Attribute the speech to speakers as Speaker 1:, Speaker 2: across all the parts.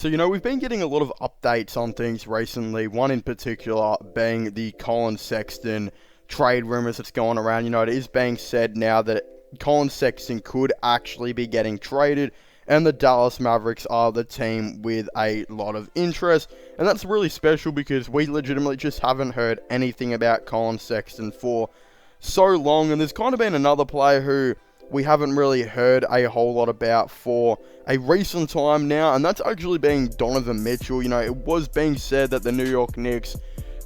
Speaker 1: So, we've been getting a lot of updates on things recently, one in particular being the Colin Sexton trade rumors that's going around. It is being said now that Colin Sexton could actually be getting traded, and the Dallas Mavericks are the team with a lot of interest. And that's really special because we legitimately just haven't heard anything about Colin Sexton for so long, and there's kind of been another player who we haven't really heard a whole lot about for a recent time now, and that's actually being Donovan Mitchell. It was being said that the New York Knicks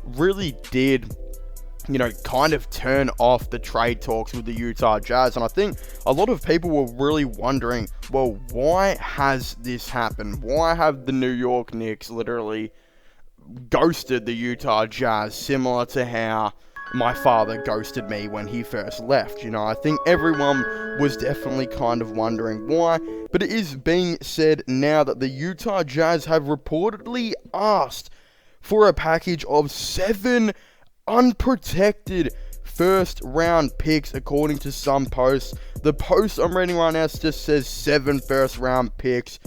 Speaker 1: really did, kind of turn off the trade talks with the Utah Jazz, and I think a lot of people were really wondering, well, why has this happened? Why have the New York Knicks literally ghosted the Utah Jazz, similar to how my father ghosted me when he first left? I think everyone was definitely kind of wondering why, but it is being said now that the Utah Jazz have reportedly asked for a package of 7 unprotected first round picks, according to some posts. The post I'm reading right now just says 7 first round picks,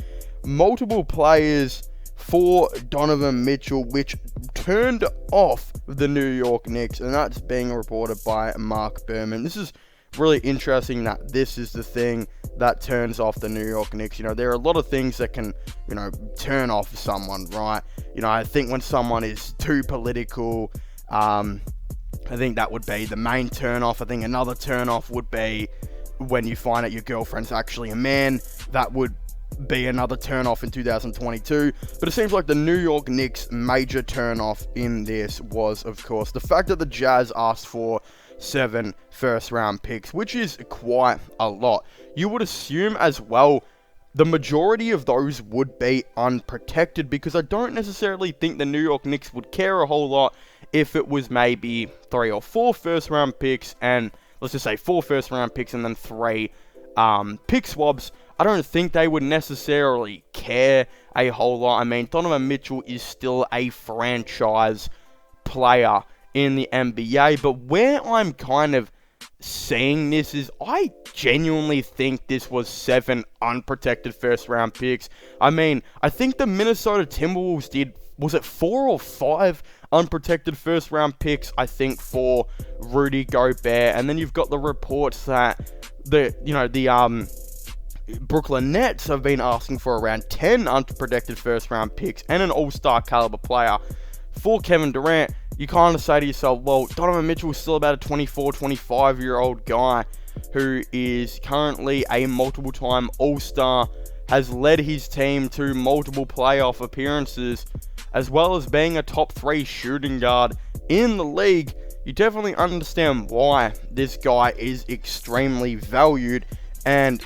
Speaker 1: multiple players for Donovan Mitchell, which turned off the New York Knicks, and that's being reported by Mark Berman. This is really interesting that this is the thing that turns off the New York Knicks. There are a lot of things that can, turn off someone, right? I think when someone is too political, I think that would be the main turn off. I think another turn off would be when you find out your girlfriend's actually a man. That would be another turn-off in 2022, but it seems like the New York Knicks' major turn-off in this was, of course, the fact that the Jazz asked for 7 first-round picks, which is quite a lot. You would assume as well the majority of those would be unprotected, because I don't necessarily think the New York Knicks would care a whole lot if it was maybe 3 or 4 first-round picks, and let's just say 4 first-round picks and then 3 pick swaps. I don't think they would necessarily care a whole lot. I mean, Donovan Mitchell is still a franchise player in the NBA, but where I'm kind of seeing this is I genuinely think this was 7 unprotected first round picks. I mean, I think the Minnesota Timberwolves did, was it 4 or 5 unprotected first round picks, I think, for Rudy Gobert, and then you've got the reports that the Brooklyn Nets have been asking for around 10 unprotected first round picks and an all-star caliber player for Kevin Durant. You kind of say to yourself, well, Donovan Mitchell is still about a 24, 25-year-old guy who is currently a multiple-time all-star, has led his team to multiple playoff appearances, as well as being a top 3 shooting guard in the league. You definitely understand why this guy is extremely valued, and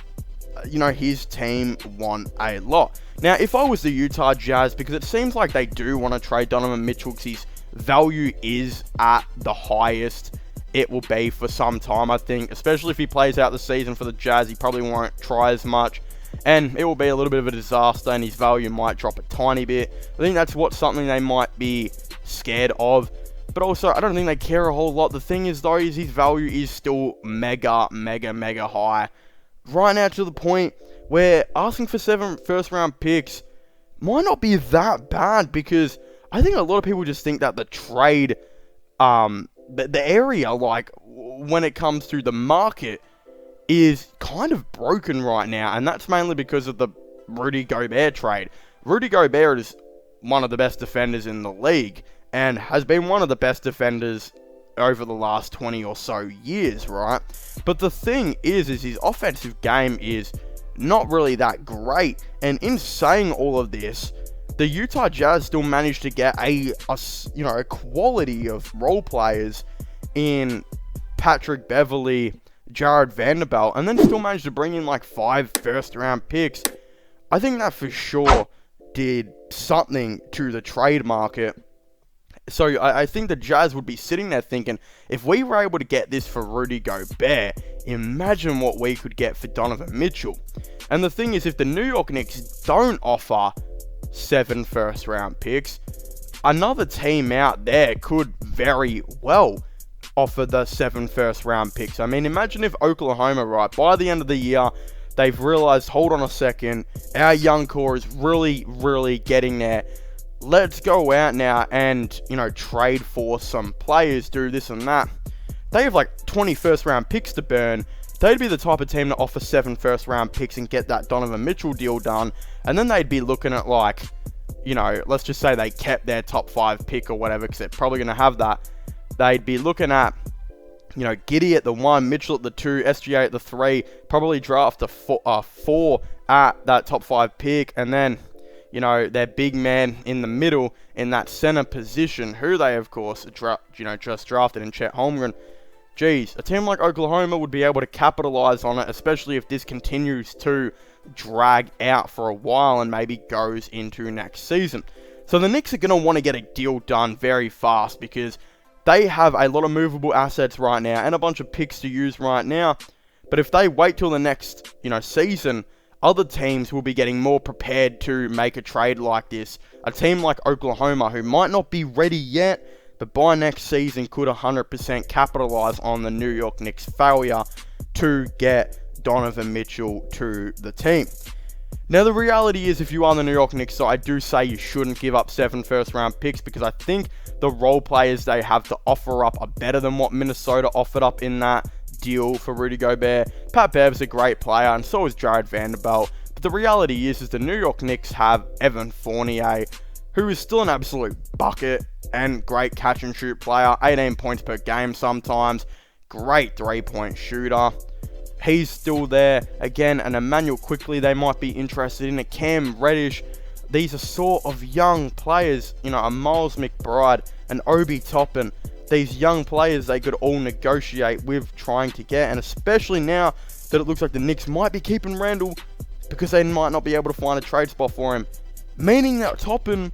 Speaker 1: his team won a lot. Now, if I was the Utah Jazz, because it seems like they do want to trade Donovan Mitchell because his value is at the highest it will be for some time, I think. Especially if he plays out the season for the Jazz, he probably won't try as much, and it will be a little bit of a disaster, and his value might drop a tiny bit. I think that's something they might be scared of. But also, I don't think they care a whole lot. The thing is, though, is his value is still mega high. Right now, to the point where asking for 7 first-round picks might not be that bad, because I think a lot of people just think that the trade, the area, like, when it comes to the market, is kind of broken right now, and that's mainly because of the Rudy Gobert trade. Rudy Gobert is one of the best defenders in the league, and has been one of the best defenders over the last 20 or so years, right? But the thing is his offensive game is not really that great, and in saying all of this, the Utah Jazz still managed to get a quality of role players in Patrick Beverley, Jared Vanderbilt, and then still managed to bring in like 5 first round picks. I think that for sure did something to the trade market. So I think the Jazz would be sitting there thinking, if we were able to get this for Rudy Gobert, imagine what we could get for Donovan Mitchell. And the thing is, if the New York Knicks don't offer 7 first round picks, another team out there could very well offer the 7 first round picks. I mean, imagine if Oklahoma, right, by the end of the year, they've realized, hold on a second, our young core is really, really getting there. Let's go out now and, trade for some players, do this and that. They have like 20 first round picks to burn. They'd be the type of team to offer 7 first round picks and get that Donovan Mitchell deal done. And then they'd be looking at like, let's just say they kept their top 5 pick or whatever, because they're probably going to have that. They'd be looking at, Giddey at the 1, Mitchell at the 2, SGA at the 3, probably draft a 4 at that top 5 pick, and then, their big man in the middle in that center position, who they, of course, just drafted in Chet Holmgren. Geez, a team like Oklahoma would be able to capitalize on it, especially if this continues to drag out for a while and maybe goes into next season. So the Knicks are going to want to get a deal done very fast because they have a lot of movable assets right now and a bunch of picks to use right now. But if they wait till the next, season, other teams will be getting more prepared to make a trade like this. A team like Oklahoma, who might not be ready yet, but by next season could 100% capitalize on the New York Knicks' failure to get Donovan Mitchell to the team. Now, the reality is, if you are the New York Knicks, so I do say you shouldn't give up 7 first-round picks because I think the role players they have to offer up are better than what Minnesota offered up in that deal for Rudy Gobert. Pat Bev's a great player, and so is Jared Vanderbilt. But the reality is the New York Knicks have Evan Fournier, who is still an absolute bucket and great catch-and-shoot player. 18 points per game sometimes. Great three-point shooter. He's still there. Again, and Emmanuel Quickley they might be interested in. A Cam Reddish. These are sort of young players. A Miles McBride, an Obi Toppin. These young players they could all negotiate with trying to get. And especially now that it looks like the Knicks might be keeping Randall because they might not be able to find a trade spot for him. Meaning that Toppin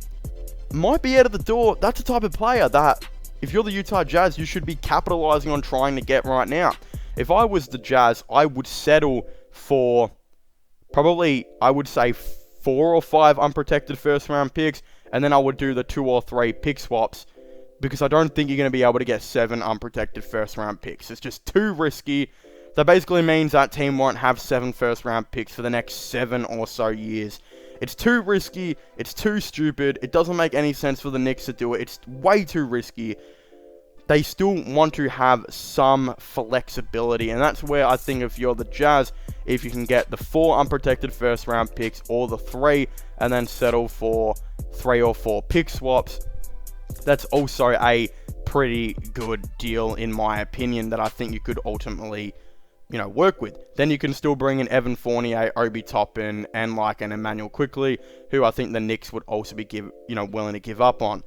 Speaker 1: might be out of the door. That's the type of player that, if you're the Utah Jazz, you should be capitalizing on trying to get right now. If I was the Jazz, I would settle for probably, I would say, 4 or 5 unprotected first-round picks, and then I would do the 2 or 3 pick swaps, because I don't think you're going to be able to get 7 unprotected first-round picks. It's just too risky. That basically means that team won't have 7 first-round picks for the next 7 or so years. It's too risky. It's too stupid. It doesn't make any sense for the Knicks to do it. It's way too risky. They still want to have some flexibility, and that's where I think if you're the Jazz, if you can get the 4 unprotected first-round picks or the 3, and then settle for 3 or 4 pick swaps, that's also a pretty good deal in my opinion that I think you could ultimately, work with. Then you can still bring in Evan Fournier, Obi Toppin, and like an Emmanuel Quickley, who I think the Knicks would also be willing to give up on.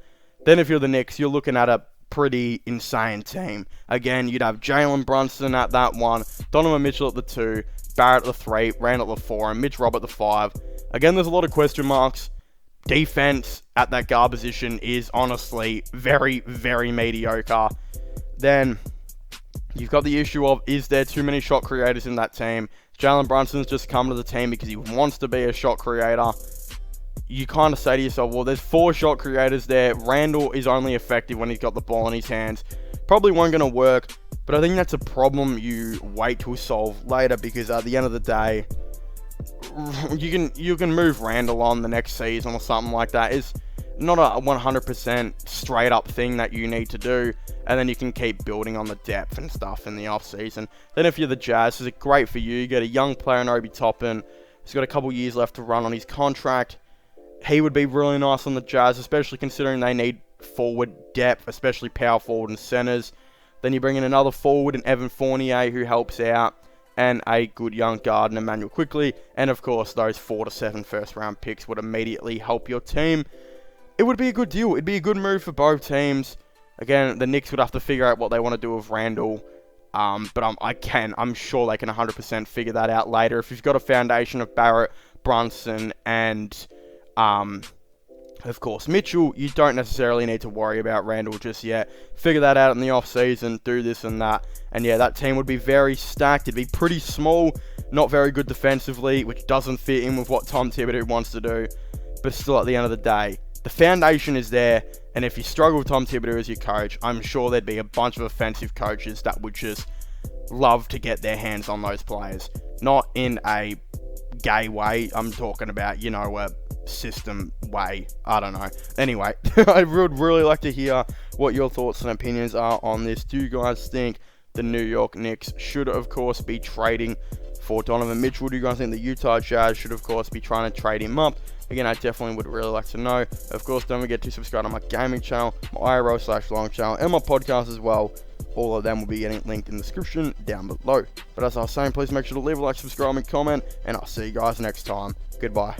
Speaker 1: Then if you're the Knicks, you're looking at a pretty insane team. Again, you'd have Jalen Brunson at that 1, Donovan Mitchell at the 2, Barrett at the 3, Randall at the 4, and Mitch Robb at the 5. Again, there's a lot of question marks. Defense at that guard position is honestly very, very mediocre. Then you've got the issue of, is there too many shot creators in that team? Jalen Brunson's just come to the team because he wants to be a shot creator. You kind of say to yourself, well, there's 4 shot creators there. Randall is only effective when he's got the ball in his hands. Probably won't going to work, but I think that's a problem you wait to solve later, because at the end of the day, you can move Randall on the next season or something like that. It's not a 100% straight up thing that you need to do, and then you can keep building on the depth and stuff in the off season. Then if you're the Jazz, it's great for you. You get a young player in Obi Toppin. He's got a couple years left to run on his contract. He would be really nice on the Jazz, especially considering they need forward depth, especially power forward and centers. Then you bring in another forward in Evan Fournier who helps out, and a good young guard in Emmanuel Quickley. And of course, those 4 to 7 first round picks would immediately help your team. It would be a good deal. It'd be a good move for both teams. Again, the Knicks would have to figure out what they want to do with Randall. But I'm sure they can 100% figure that out later. If you've got a foundation of Barrett, Brunson, and of course, Mitchell, you don't necessarily need to worry about Randall just yet. Figure that out in the offseason, do this and that. And yeah, that team would be very stacked. It'd be pretty small, not very good defensively, which doesn't fit in with what Tom Thibodeau wants to do. But still, at the end of the day, the foundation is there. And if you struggle with Tom Thibodeau as your coach, I'm sure there'd be a bunch of offensive coaches that would just love to get their hands on those players. Not in a gay way. I'm talking about, a system way. I don't know. Anyway, I would really like to hear what your thoughts and opinions are on this. Do you guys think the New York Knicks should, of course, be trading for Donovan Mitchell? Do you guys think the Utah Jazz should, of course, be trying to trade him up? Again, I definitely would really like to know. Of course, don't forget to subscribe to my gaming channel, my IRL/long channel, and my podcast as well. All of them will be getting linked in the description down below. But as I was saying, please make sure to leave a like, subscribe, and comment, and I'll see you guys next time. Goodbye.